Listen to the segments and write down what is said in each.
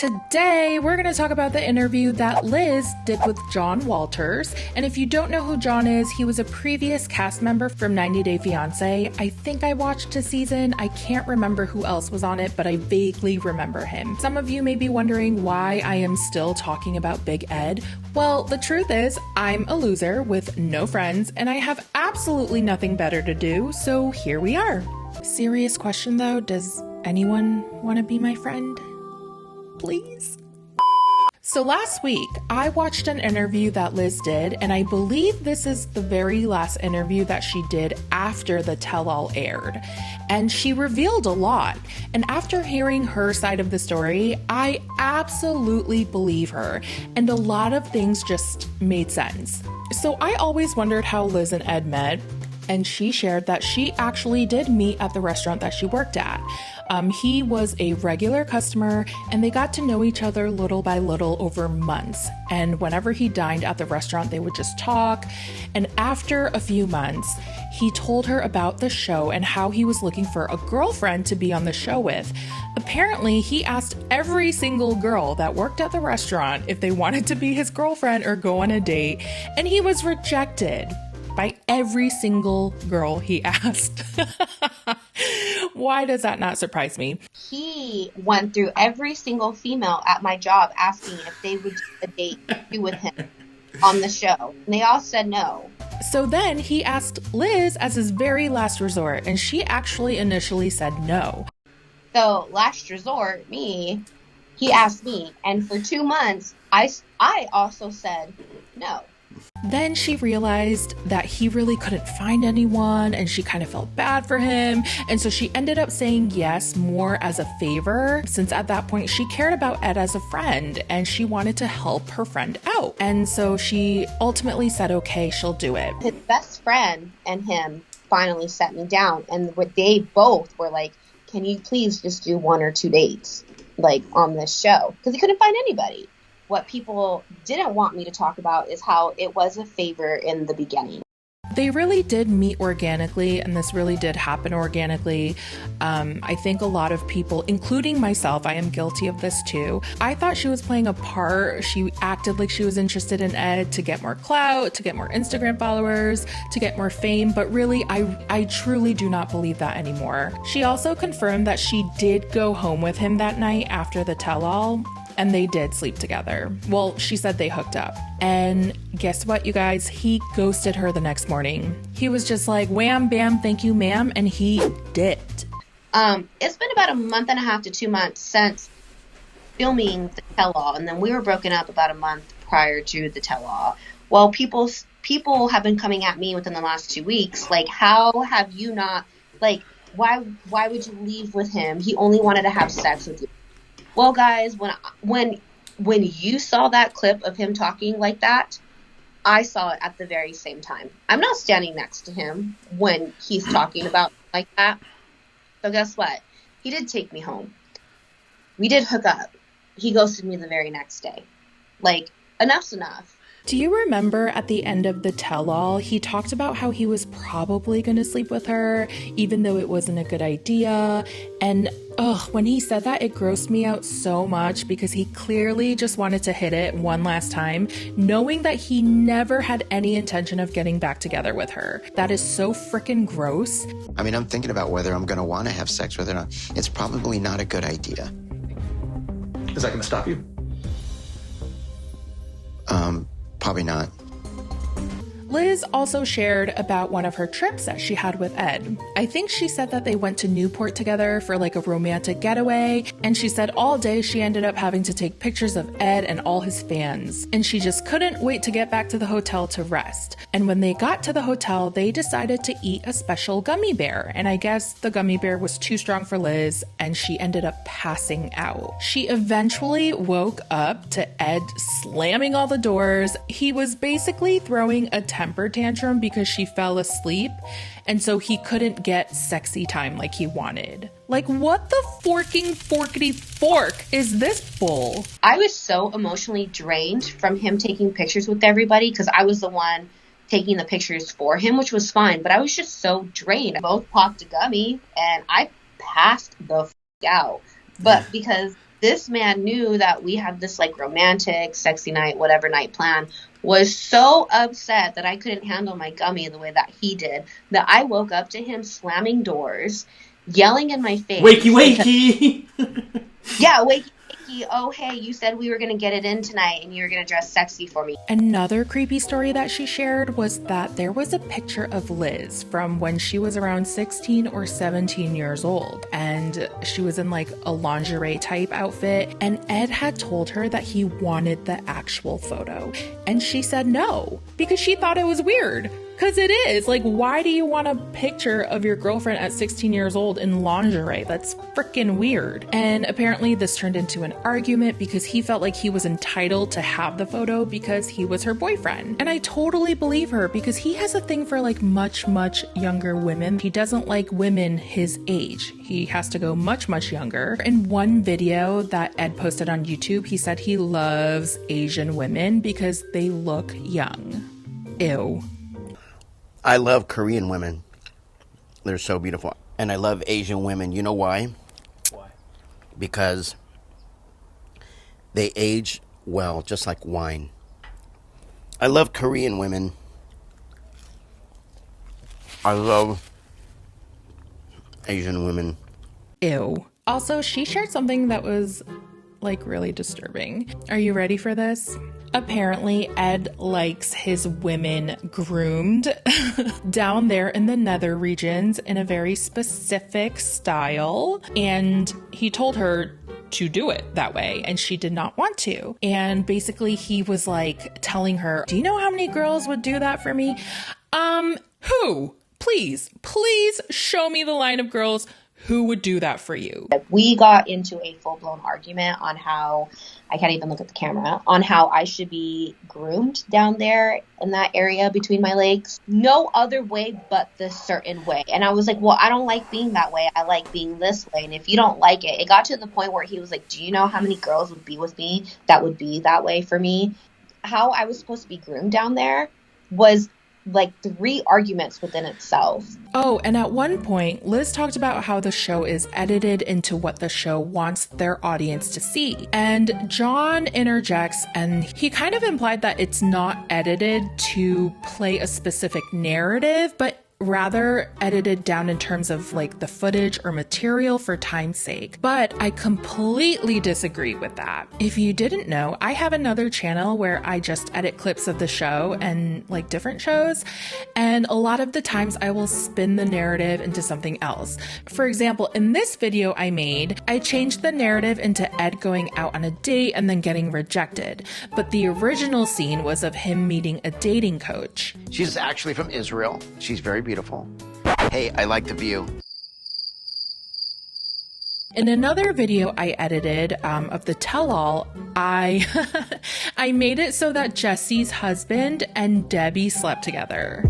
Today, we're going to talk about the interview that Liz did with John Walters. And if you don't know who John is, he was a previous cast member from 90 Day Fiance. I think I watched a season. I can't remember who else was on it, but I vaguely remember him. Some of you may be wondering why I am still talking about Big Ed. Well, the truth is, I'm a loser with no friends, and I have absolutely nothing better to do, so here we are. Serious question though, does anyone want to be my friend? Please? So last week, I watched an interview that Liz did, and I believe this is the very last interview that she did after the tell-all aired. And she revealed a lot. And after hearing her side of the story, I absolutely believe her. And a lot of things just made sense. So I always wondered how Liz and Ed met. And she shared that she actually did meet at the restaurant that she worked at. He was a regular customer, and they got to know each other little by little over months. And whenever he dined at the restaurant, they would just talk. And after a few months, he told her about the show and how he was looking for a girlfriend to be on the show with. Apparently, he asked every single girl that worked at the restaurant if they wanted to be his girlfriend or go on a date, and he was rejected by every single girl he asked. Why does that not surprise me? He went through every single female at my job asking if they would do a date with him on the show. And they all said no. So then he asked Liz as his very last resort, and she actually initially said no. So last resort, he asked me. And for 2 months, I also said no. Then she realized that he really couldn't find anyone, and she kind of felt bad for him. And so she ended up saying yes more as a favor, since at that point she cared about Ed as a friend and she wanted to help her friend out. And so she ultimately said, okay, she'll do it. His best friend and him finally sat me down, and they both were like, can you please just do 1 or 2 dates like on this show? Because he couldn't find anybody. What people didn't want me to talk about is how it was a favor in the beginning. They really did meet organically, and this really did happen organically. I think a lot of people, including myself, I am guilty of this too. I thought she was playing a part. She acted like she was interested in Ed to get more clout, to get more Instagram followers, to get more fame, but really, I truly do not believe that anymore. She also confirmed that she did go home with him that night after the tell-all. And they did sleep together. Well, she said they hooked up. And guess what, you guys? He ghosted her the next morning. He was just like, wham, bam, thank you, ma'am. And he dipped. It's been about 1.5 to 2 months since filming the tell-all. And then we were broken up about a month prior to the tell-all. Well, people have been coming at me within the last 2 weeks. Like, how have you not, like, why would you leave with him? He only wanted to have sex with you. Well, guys, when you saw that clip of him talking like that, I saw it at the very same time. I'm not standing next to him when he's talking about like that. So guess what? He did take me home. We did hook up. He ghosted me the very next day. Like, enough's enough. Do you remember at the end of the tell-all, he talked about how he was probably going to sleep with her, even though it wasn't a good idea? And when he said that, it grossed me out so much because he clearly just wanted to hit it one last time, knowing that he never had any intention of getting back together with her. That is so freaking gross. I mean, I'm thinking about whether I'm going to want to have sex with her or not. It's probably not a good idea. Is that going to stop you? Probably not. Liz also shared about one of her trips that she had with Ed. I think she said that they went to Newport together for like a romantic getaway, and she said all day she ended up having to take pictures of Ed and all his fans, and she just couldn't wait to get back to the hotel to rest. And when they got to the hotel, they decided to eat a special gummy bear, and I guess the gummy bear was too strong for Liz, and she ended up passing out. She eventually woke up to Ed slamming all the doors. He was basically throwing a temper tantrum because she fell asleep, and so he couldn't get sexy time like he wanted. Like, what the forkety fork is this bull? I was so emotionally drained from him taking pictures with everybody because I was the one taking the pictures for him, which was fine, but I was just so drained. I both popped a gummy and I passed the out. But because This man knew that we had this like romantic, sexy night, whatever night plan, was so upset that I couldn't handle my gummy the way that he did, that I woke up to him slamming doors, yelling in my face. Wakey, wakey! Yeah, wakey, wakey. Oh, hey, you said we were going to get it in tonight and you were going to dress sexy for me. Another creepy story that she shared was that there was a picture of Liz from when she was around 16 or 17 years old, and she was in like a lingerie type outfit, and Ed had told her that he wanted the actual photo, and she said no because she thought it was weird. Because it is. Like, why do you want a picture of your girlfriend at 16 years old in lingerie? That's freaking weird. And apparently this turned into an argument because he felt like he was entitled to have the photo because he was her boyfriend. And I totally believe her because he has a thing for like much, much younger women. He doesn't like women his age. He has to go much, much younger. In one video that Ed posted on YouTube, he said he loves Asian women because they look young. Ew. I love Korean women. They're so beautiful. And I love Asian women. You know why? Why? Because they age well, just like wine. I love Korean women. I love Asian women. Ew. Also, she shared something that was like really disturbing. Are you ready for this? Apparently, Ed likes his women groomed down there in the nether regions in a very specific style. And he told her to do it that way, and she did not want to. And basically, he was like telling her, do you know how many girls would do that for me? Who? Please show me the line of girls who would do that for you. We got into a full-blown argument on how, I can't even look at the camera, on how I should be groomed down there in that area between my legs. No other way but this certain way. And I was like, well, I don't like being that way. I like being this way. And if you don't like it, it got to the point where he was like, do you know how many girls would be with me that would be that way for me? How I was supposed to be groomed down there was like 3 arguments within itself. Oh, and at one point, Liz talked about how the show is edited into what the show wants their audience to see. And John interjects, and he kind of implied that it's not edited to play a specific narrative, but rather edited down in terms of like the footage or material for time's sake. But I completely disagree with that. If you didn't know, I have another channel where I just edit clips of the show and like different shows. And a lot of the times I will spin the narrative into something else. For example, in this video I made, I changed the narrative into Ed going out on a date and then getting rejected. But the original scene was of him meeting a dating coach. She's actually from Israel. She's very beautiful. Hey, I like the view. In another video I edited of the tell-all, I I made it so that Jesse's husband and Debbie slept together.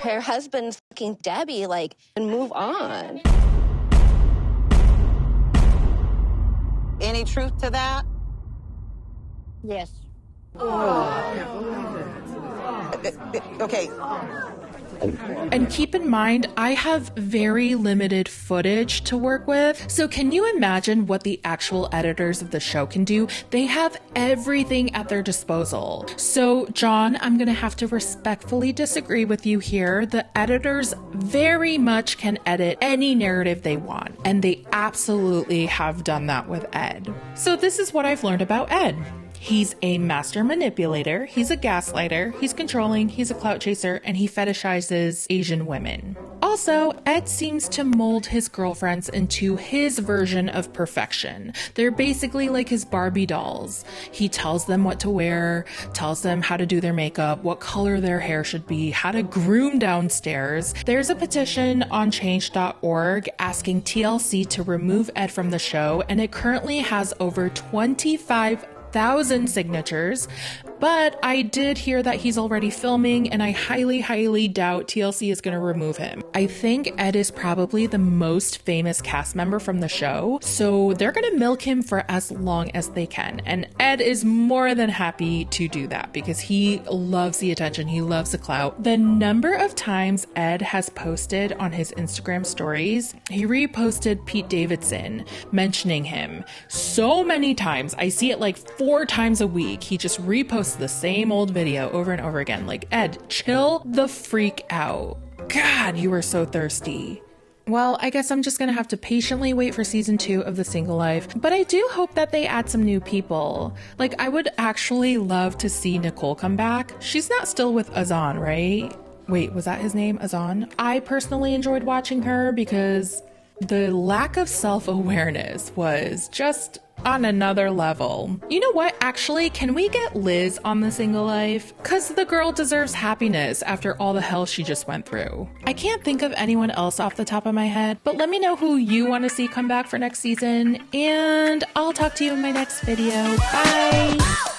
Her husband's fucking Debbie, like, and move on. Any truth to that? Yes. Okay. And keep in mind, I have very limited footage to work with. So can you imagine what the actual editors of the show can do? They have everything at their disposal. So John, I'm going to have to respectfully disagree with you here. The editors very much can edit any narrative they want. And they absolutely have done that with Ed. So this is what I've learned about Ed. He's a master manipulator, he's a gaslighter, he's controlling, he's a clout chaser, and he fetishizes Asian women. Also, Ed seems to mold his girlfriends into his version of perfection. They're basically like his Barbie dolls. He tells them what to wear, tells them how to do their makeup, what color their hair should be, how to groom downstairs. There's a petition on change.org asking TLC to remove Ed from the show, and it currently has over 25,000 signatures, But I did hear that he's already filming, and I highly, highly doubt TLC is going to remove him. I think Ed is probably the most famous cast member from the show, so they're going to milk him for as long as they can. And Ed is more than happy to do that because he loves the attention, he loves the clout. The number of times Ed has posted on his Instagram stories, he reposted Pete Davidson mentioning him so many times. I see it like 4 times a week. He just reposts the same old video over and over again. Like, Ed, chill the freak out. God, you are so thirsty. Well, I guess I'm just gonna have to patiently wait for season 2 of The Single Life, but I do hope that they add some new people. Like, I would actually love to see Nicole come back. She's not still with Azan, right? Wait, was that his name, Azan? I personally enjoyed watching her because the lack of self-awareness was just on another level. You know what? Actually, can we get Liz on The Single Life? Because the girl deserves happiness after all the hell she just went through. I can't think of anyone else off the top of my head, but let me know who you want to see come back for next season, and I'll talk to you in my next video. Bye!